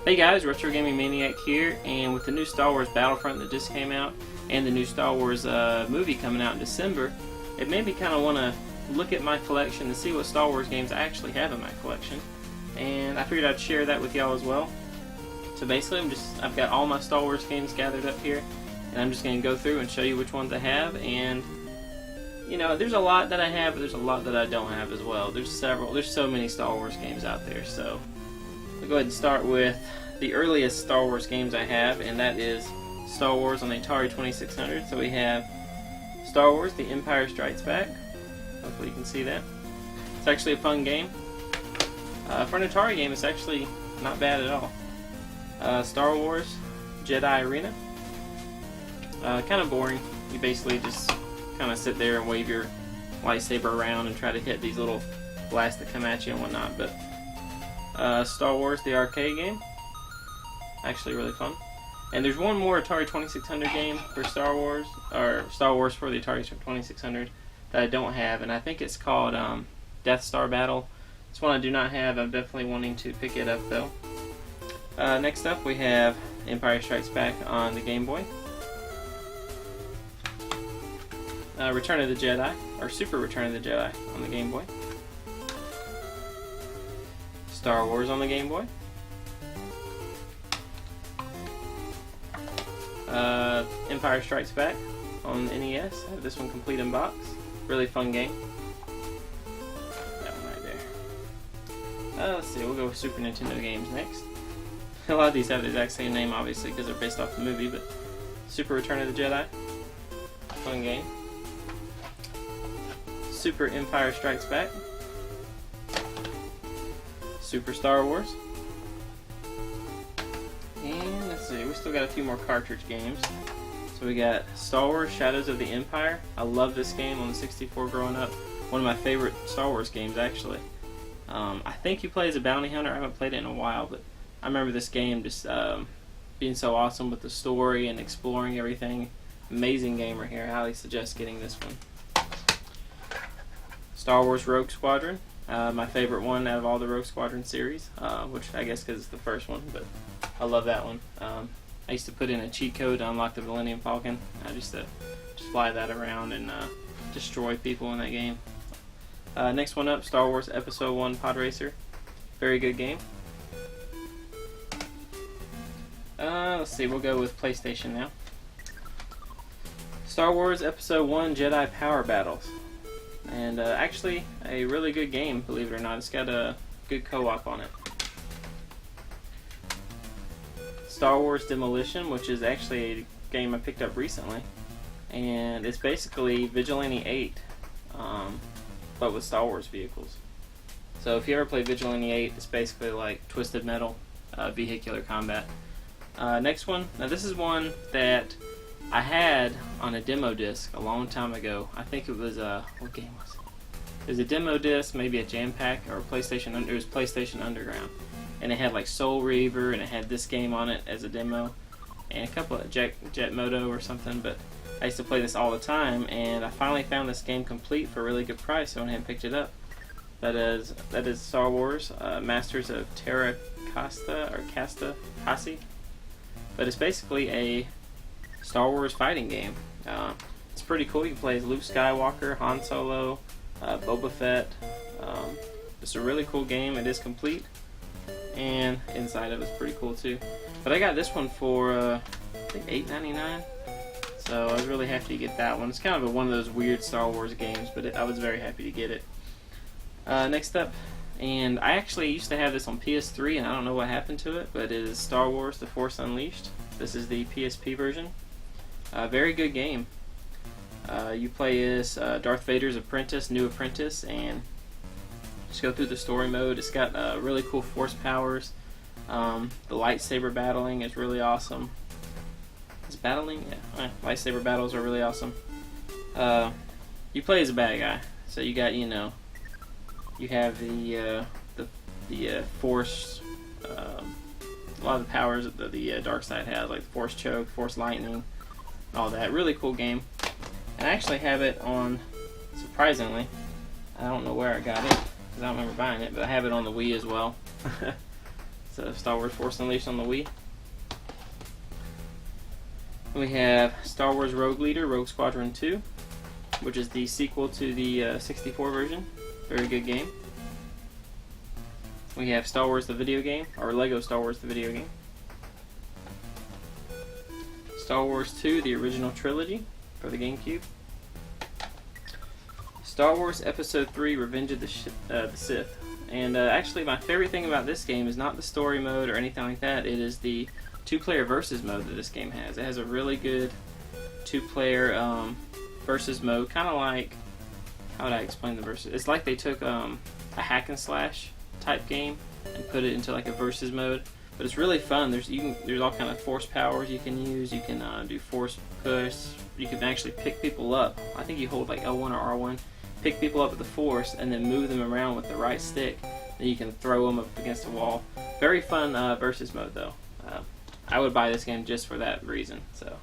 Hey guys, Retro Gaming Maniac here, and with the new Star Wars Battlefront that just came out, and the new Star Wars movie coming out in December, it made me kind of want to look at my collection and see what Star Wars games I actually have in my collection. And I figured I'd share that with y'all as well. So basically, I've got all my Star Wars games gathered up here, and I'm just going to go through and show you which ones I have. And you know, there's a lot that I have, but there's a lot that I don't have as well. There's so many Star Wars games out there. So I'll go ahead and start with the earliest Star Wars games I have, and that is Star Wars on the Atari 2600. So we have Star Wars: The Empire Strikes Back. Hopefully you can see that. It's actually a fun game. For an Atari game, it's actually not bad at all. Star Wars Jedi Arena. Kind of boring. You basically just kind of sit there and wave your lightsaber around and try to hit these little blasts that come at you and whatnot. But Star Wars the arcade game, actually really fun. And there's one more Atari 2600 game for Star Wars, or Star Wars for the Atari 2600 that I don't have, and I think it's called Death Star Battle. It's one I do not have. I'm definitely wanting to pick it up though. Next up we have Empire Strikes Back on the Game Boy. Return of the Jedi, or Super Return of the Jedi on the Game Boy. Star Wars on the Game Boy. Empire Strikes Back on the NES. I have this one complete in box. Really fun game. That one right there. Let's see, we'll go with Super Nintendo games next. A lot of these have the exact same name, obviously, because they're based off the movie, but Super Return of the Jedi. Fun game. Super Empire Strikes Back. Super Star Wars. And let's see, we still got a few more cartridge games. So we got Star Wars Shadows of the Empire. I love this game on the 64 growing up. One of my favorite Star Wars games, actually. I think you play as a bounty hunter. I haven't played it in a while, but I remember this game just being so awesome with the story and exploring everything. Amazing game right here. I highly suggest getting this one. Star Wars Rogue Squadron. My favorite one out of all the Rogue Squadron series, which I guess because it's the first one, but I love that one. I used to put in a cheat code to unlock the Millennium Falcon. I used to just fly that around and destroy people in that game. Next one up, Star Wars Episode 1 Pod Racer. Very good game. Let's see, we'll go with PlayStation now. Star Wars Episode 1 Jedi Power Battles. And actually, a really good game, believe it or not. It's got a good co-op on it. Star Wars Demolition, which is actually a game I picked up recently. And it's basically Vigilante 8, but with Star Wars vehicles. So if you ever play Vigilante 8, it's basically like Twisted Metal, vehicular combat. Next one, now this is one that I had on a demo disc a long time ago. I think it was what game was it? It was a demo disc, maybe a Jam Pack or PlayStation. It was PlayStation Underground, and it had like Soul Reaver, and it had this game on it as a demo, and a couple of Jet Moto or something. But I used to play this all the time, and I finally found this game complete for a really good price. So I went ahead and picked it up. That is Star Wars Masters of Terra Kasi, but it's basically a Star Wars fighting game. It's pretty cool. You can play as Luke Skywalker, Han Solo, Boba Fett. It's a really cool game. It is complete, and inside of it's pretty cool too. But I got this one for I think $8.99, so I was really happy to get that one. It's kind of one of those weird Star Wars games, but I was very happy to get it. Next up, and I actually used to have this on PS3, and I don't know what happened to it, but it is Star Wars: The Force Unleashed. This is the PSP version. Very good game. You play as Darth Vader's apprentice, new apprentice, and just go through the story mode. It's got really cool force powers. The lightsaber battling is really awesome. Is battling? Yeah. Lightsaber battles are really awesome. You play as a bad guy, so you got, you have the force. A lot of the powers that the dark side has, like the force choke, force lightning, all that. Really cool game. And I actually have it on, surprisingly, I don't know where I got it, because I don't remember buying it, but I have it on the Wii as well. So Star Wars Force Unleashed on the Wii. We have Star Wars Rogue Leader, Rogue Squadron 2, which is the sequel to the 64 version. Very good game. We have Star Wars the video game, or Lego Star Wars the video game. Star Wars 2, the original trilogy for the GameCube. Star Wars Episode 3, Revenge of the Sith. And actually my favorite thing about this game is not the story mode or anything like that. It is the two-player versus mode that this game has. It has a really good two-player versus mode, kind of like, how would I explain the versus? It's like they took a hack and slash type game and put it into like a versus mode, but it's really fun. There's all kind of force powers you can use. You can do force push. You can actually pick people up. I think you hold like L1 or R1, pick people up with the force, and then move them around with the right stick. Then you can throw them up against a wall. Very fun versus mode though. I would buy this game just for that reason. So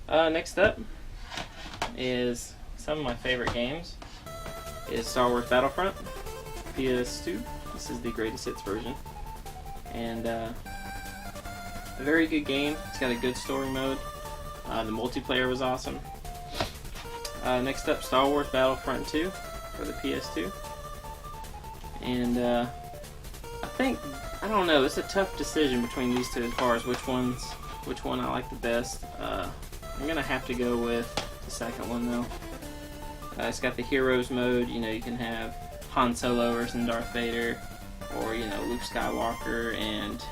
next up is some of my favorite games. Is Star Wars Battlefront PS2. This is the greatest hits version, and a very good game. It's got a good story mode. The multiplayer was awesome. Next up, Star Wars Battlefront 2 for the PS2, and I don't know. It's a tough decision between these two as far as which one I like the best. I'm gonna have to go with the second one though. It's got the Heroes mode. You can have Han Solo versus Darth Vader, or Luke Skywalker and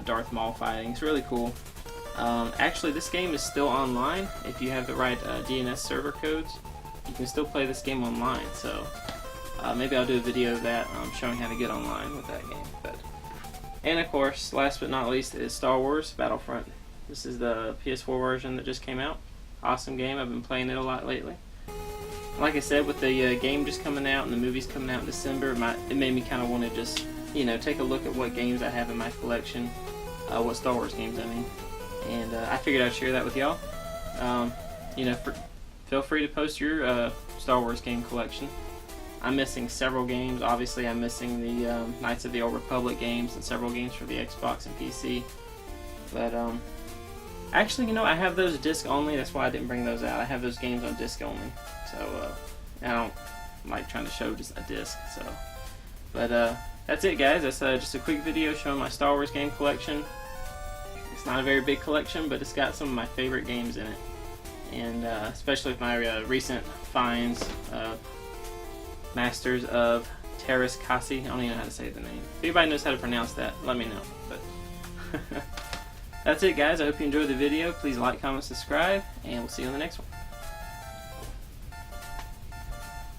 Darth Maul fighting. It's really cool. Actually, this game is still online. If you have the right DNS server codes, you can still play this game online. So maybe I'll do a video of that showing how to get online with that game. And of course, last but not least, is Star Wars Battlefront. This is the PS4 version that just came out. Awesome game. I've been playing it a lot lately. Like I said, with the game just coming out and the movies coming out in December, it made me kind of want to just, take a look at what games I have in my collection, what Star Wars games I mean, and I figured I'd share that with y'all. Feel free to post your Star Wars game collection. I'm missing several games. Obviously, I'm missing the Knights of the Old Republic games and several games for the Xbox and PC. But actually, I have those disc only. That's why I didn't bring those out. I have those games on disc only. So I don't like trying to show just a disc. So, but that's it, guys. That's just a quick video showing my Star Wars game collection. It's not a very big collection, but it's got some of my favorite games in it, and especially with my recent finds, Masters of Terras Kasi. I don't even know how to say the name. If anybody knows how to pronounce that, let me know. But that's it, guys. I hope you enjoyed the video. Please like, comment, subscribe, and we'll see you on the next one.